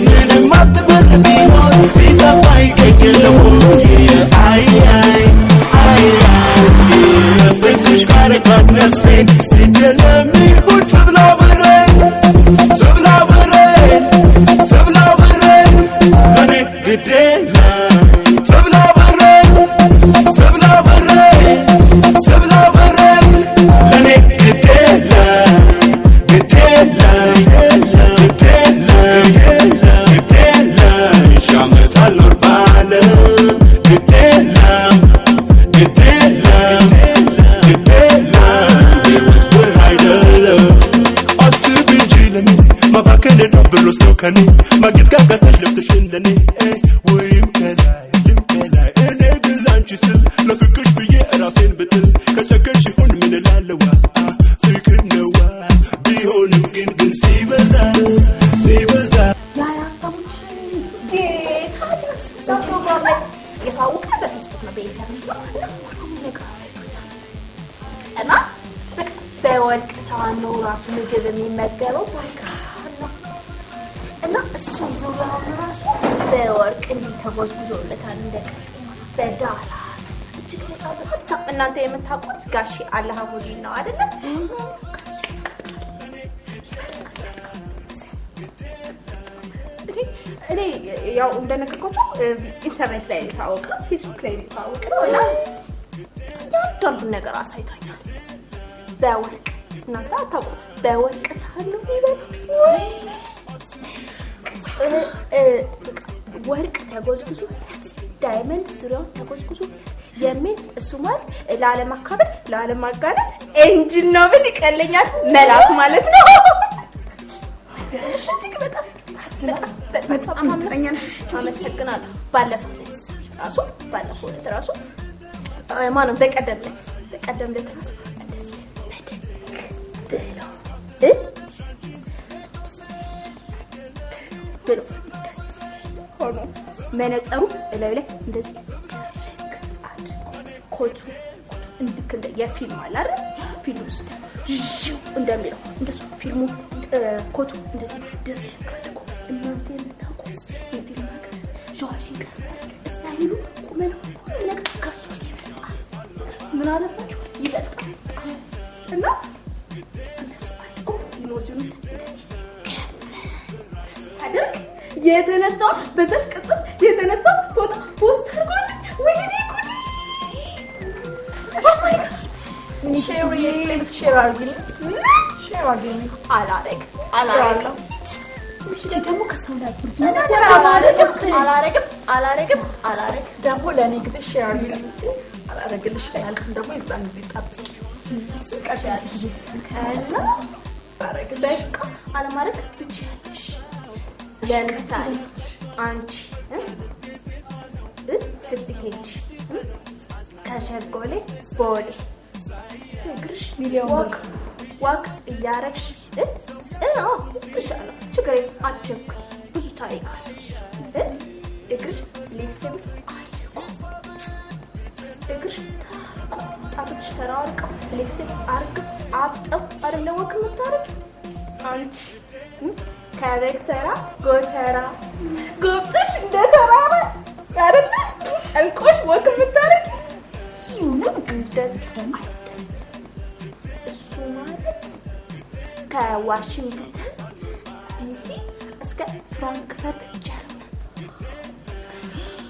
ምንም አትበል ቢሆን ቢጠፋኝ ከየለው ፍቅርሽ ካረካት ነፍሴን ይደለም ይሁን ትብላ ብሬን ለኔ ግዴላ ትብላ ብሬን ለኔ ግዴላ ሻመታል ኖር ባለም ግዴላ ሕይወት ብር አይደለም አስብ እንጂ ለኔ ማባከን ብሎ ስተውከኔ ማጌጥ ጋር ከተለብትሽ እንደኔ ወይም ከላይ እኔ ግን ላንቺ ስል ለፍቅርሽ ብዬ ራሴን ብትል ከቸገርሽ ይሁን ምን እላለዋ ፍቅር ነዋ ቢሆንም ግን ሲበዛ በወርቅ ሳህን ነው ራሱ ምግብ የሚመገበው ወርቅ ሳህን ነው እና እሱ ዙሪያው ራሱ በወርቅ እንዲተጎዝጉዞለታል እንደ በዳላ እጅግ በጣም እናንተ የምታውቁት ጋሺ አላሃቡዲ ነው አይደል? እኔ ያው እንደነገርኳችሁ ኢንተርኔት ላይ ታውቀው ፌስቡክ ላይ ታውቀው እና ያንዳንዱ ነገር አሳይቶኛል። በወርቅ እናንተ አታውቁ በወርቅ ሳህን ነው ወርቅ ተጎዝጉዞ ዳይመንድ ዙሪያውን ተጎዝጉዞ የሚል እሱ ማለት ለዓለም አካባቢ ለዓለም ማጋነን ኤንጅል ነው ብል ይቀለኛል መላክ ማለት ነው። እሺ በጣም አመሰግናለሁ። ባለፈው ራሱ ማንም በቀደም ዕለት ራሱ ብሎ ሆኖ መነጽሩ ላይ እንደዚህ ኮቱ እንደ የፊልም አለ አይደል? ፊልም ውስጥ እንደሚለው እንደሱ ፊልሙ ኮቱ እንደዚህ ድርቅ እናንተ የምታውቁት የፊልም ሀገር ጆዋሺ ስታይሉ ቁመናው ነገር ከሱ ይበልጣል። ምን አለባችሁ ይበልጣል እና እንደሱ አድርጎ ኢሞጂውን እንደዚህ አድርግ የተነሳው በዛሽ ቅጽበት የተነሳው ፎቶ ፖስት አድርጓል። ወይኔ ጉድ ሼር አድርጊልኝ አላረግም ደግሞ ከሰው ላይ አላረግም ደግሞ ለኔ ግድ ሼር አድርጊልኝ አላረግልሽ ያልኩኝ ደግሞ ይዛን ቢጣብቅ ከና አላረግልሽ አለማረግ ትችያለሽ። ለምሳሌ አንቺ ስትሄጂ ከሸጎሌ ቦሌ እግርሽ ሚሊዮን ዋክ እያረግሽ ይሻላል። ችግር አትቸኩይ፣ ብዙ ታሪክ አለ። እግርሽ ሌክሲብል አድርጎ እግርሽ ጣቶች ተራርቀው ሌክሲብል አድርገው አብጠው አይደለ ወክ የምታረጊ አንቺ ከበክተራ ጎተራ ጎብተሽ እንደ ተራራ አይደለ ጨንቆሽ ወክ የምታረጊ እሱንም እንደዚህ አይደለም። እሱ ማለት ከዋሽንግተን ዲሲ እስከ ፍራንክፈርት ጀርመን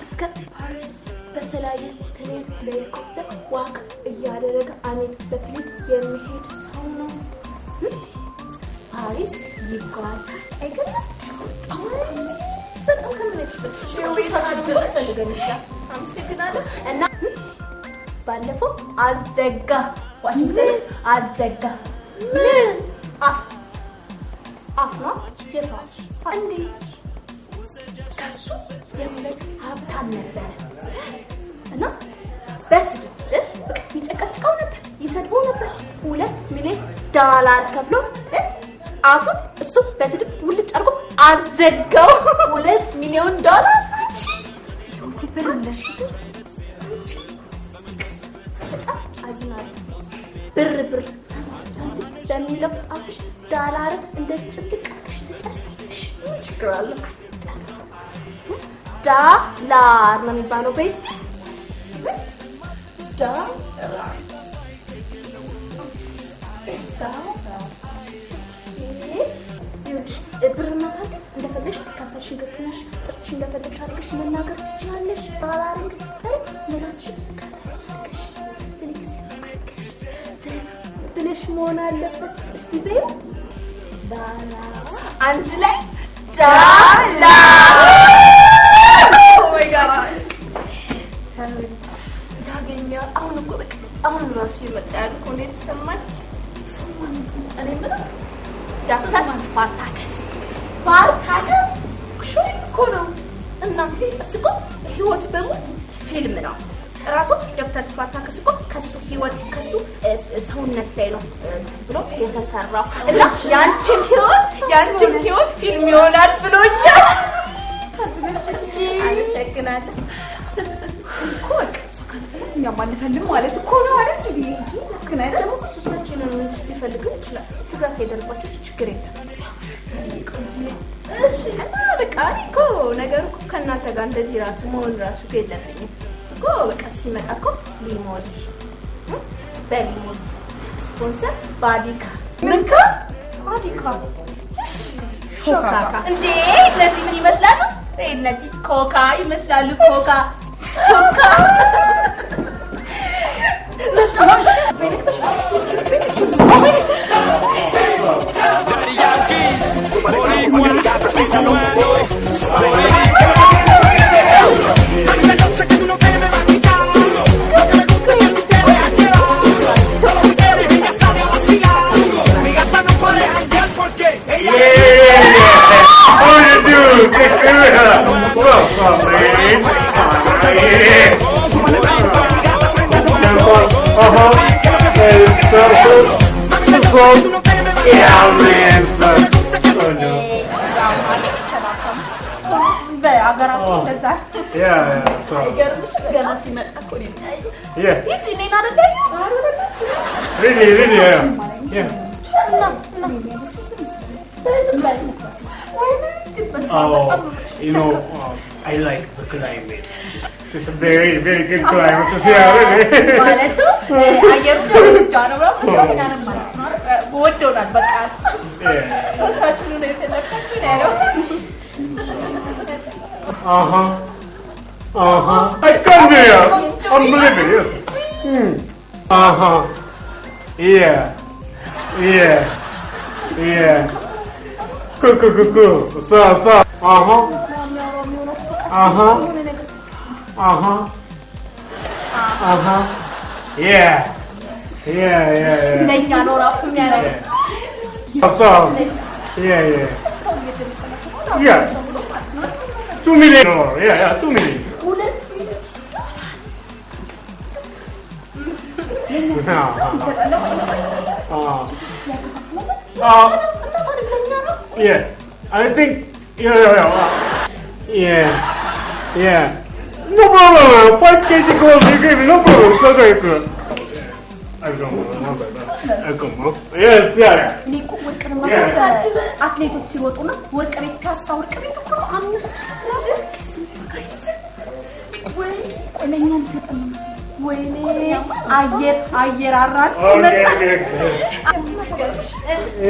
እስከ ፓሪስ በተለያየ ትሬን በሄሊኮፕተር ዋክ እያደረገ አሜን በፕሌን የሚሄድ ሰው ነው። ፓሪስ ይጓዛል አይገርም? በጣም አመሰግናለሁ። እና ባለፈው አዘጋ ዋሽንግተንስ አዘጋ ምን አፍና የሰው እንዴት ከሱ የሁለት ሀብታም ነበረ እና በስድብ በቃ ይጨቀጭቀው ነበር፣ ይሰድበው ነበር። $2 ሚሊዮን ከፍሎ አፉን እሱ በስድብ ውልጭ አድርጎ አዘጋው። $2 ሚሊዮን ብር ነሽ ብር ሳንቲም በሚለው አፍሽ ዳላር እንደዚህ ጭብቅ ችግር አለ? ዳላር ነው የሚባለው በስቲ ዳላር ብር ማሳደግ እንደፈለግሽ ካታሽ ገጥነሽ ጥርስሽ እንደፈለግሽ አድርገሽ መናገር ትችላለሽ። ባላርን ስትፈሪ ለራስሽ ካታሽ ብለሽ መሆን አለበት። እስቲ በይው ዳላ አንድ ላይ ዳላ ኦ ማይ ጋድ ታገኛ አሁን እኮ በቃ አሁን ራሱ ይመጣል እኮ እንዴት ተሰማኝ እኔ ምን ዳክተር ስፓርታከስ ሹል እኮ ነው እናንተ እስኮ ህይወት በሙሉ ፊልም ነው ራሱ ዶክተር ስፓርታከስ እኮ ከሱ ህይወት ከሱ ሰውነት ላይ ነው ብሎ የተሰራው እና ያንቺም ህይወት ፊልም ይሆናል ብሎኛል አመሰግናለሁ እኮ እኛ ማንፈልግ ማለት እኮ ነው አይደል እንዴ ግን አይደለም እኮ ሶስታችንን ሊፈልግ ይችላል ስጋት የደረባችሁ ችግር የለም እሺ እና በቃ እኮ ነገሩ እኮ ከእናንተ ጋር እንደዚህ ራሱ መሆን ራሱ የለብኝም እኮ በቃ ሲመጣ እኮ ሊሞዚ በሊሞዚ ስፖንሰር ባዲካ ምንካ ባዲካ ሾካካ እንዴ እነዚህ ምን ይመስላሉ እነዚህ ኮካ ይመስላሉ ኮካ ሾካ Yeah, man. Oh no. Yeah, so. Yeah. Really, yeah. Oh, you know, I like the climate. It's a very, very good climate to see already. I come there. Unbelievable, yes. Yeah. Cool. So. Yeah. So. Yeah. 2 million. Yeah, 2 million. Yeah. I think. Yeah. No problem. 5 kg gold. You gave me no problem. So great. Yes, yeah. አትሌቶች ሲወጡና ወርቅ ቤት ካሳ ወርቅ ቤት እኮ አምስት ለኛም ሰጠን ወይኔ አየር አራቅ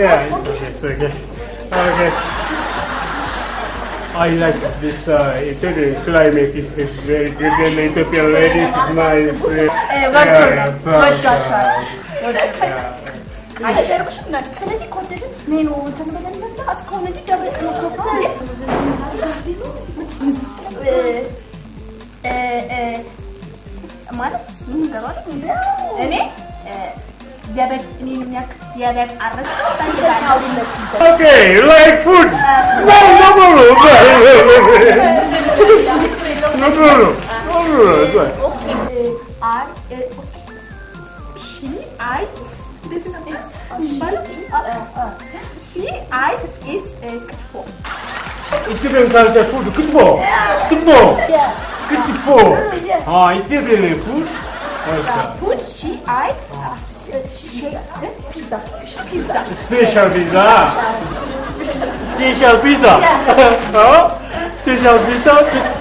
Yeah, it's okay. I like this Ethiopian climate is very good and Ethiopian ladies is nice. ስለዚህ ኮንተንት ሜኑ ተሰለኝና እስካሁን እንዴ ደብረ ነው ማለት ምን ይገባል እኔ Okay, you like food? No problem. I eat kitfo. Ethiopian culture food, kitfo. Yeah. Kitfo. Ethiopian food. Food, pizza. Special pizza. ስፔሻል ፒዛ ስፔሻል ፒዛ ክትፎ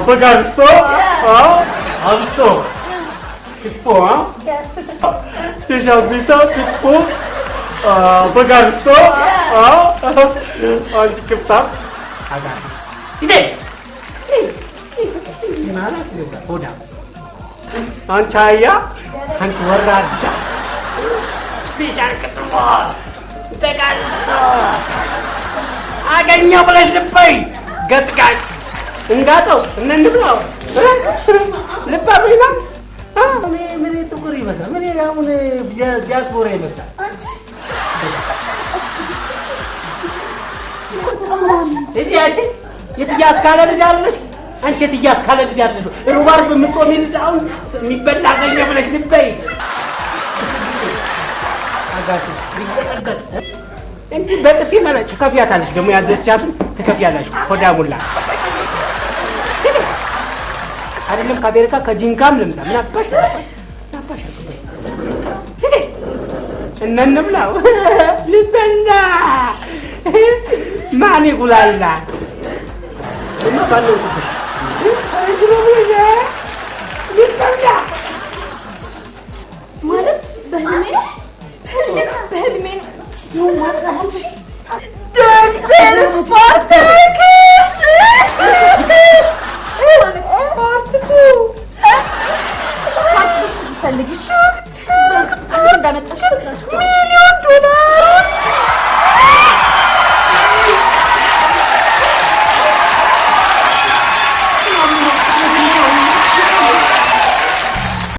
በጋርቶ አብስቶ ክትፎ ስፔሻል ፒዛ ክትፎ በጋርቶ አንቺ ክፍታ አጋር ይዴ ይማላስ ይወጣ ሆዳ አንቺ አያ አንቺ ወራዳ ስፔሻል ክትፎ በጋርቶ አገኘው ብለሽ ልበይ ገጥቃጭ እንጋጠው እንንብላው ልባበይና ምን ጥቁር ይመስላል ምን ያሙን ዲያስፖራ ይመስላል እዲያቺ የትያስ ካለ ልጅ አለሽ አንቺ የትያስ ካለ ልጅ አለሽ ሩባር በምትቆሚ ልጅ አሁን የሚበላ አገኘው ብለሽ ልበይ አጋሽ ሊቀጠቀጥ እንጂ በጥፊ ማለት ከፊያታለሽ ደግሞ ያዘቻቱን ትከፊያለሽ ሆዳ ሙላ አይደለም ከአሜሪካ ከጂንካም ልምጣ ምን አባሽ እንንብላው ልበላ ማን ይጉላላ እና ባለው ትሽ ልበላ ማለት በህልሜ ዶክተር ስፓርታከስ Part 2 ፈልግሽ እንዳመጣሽ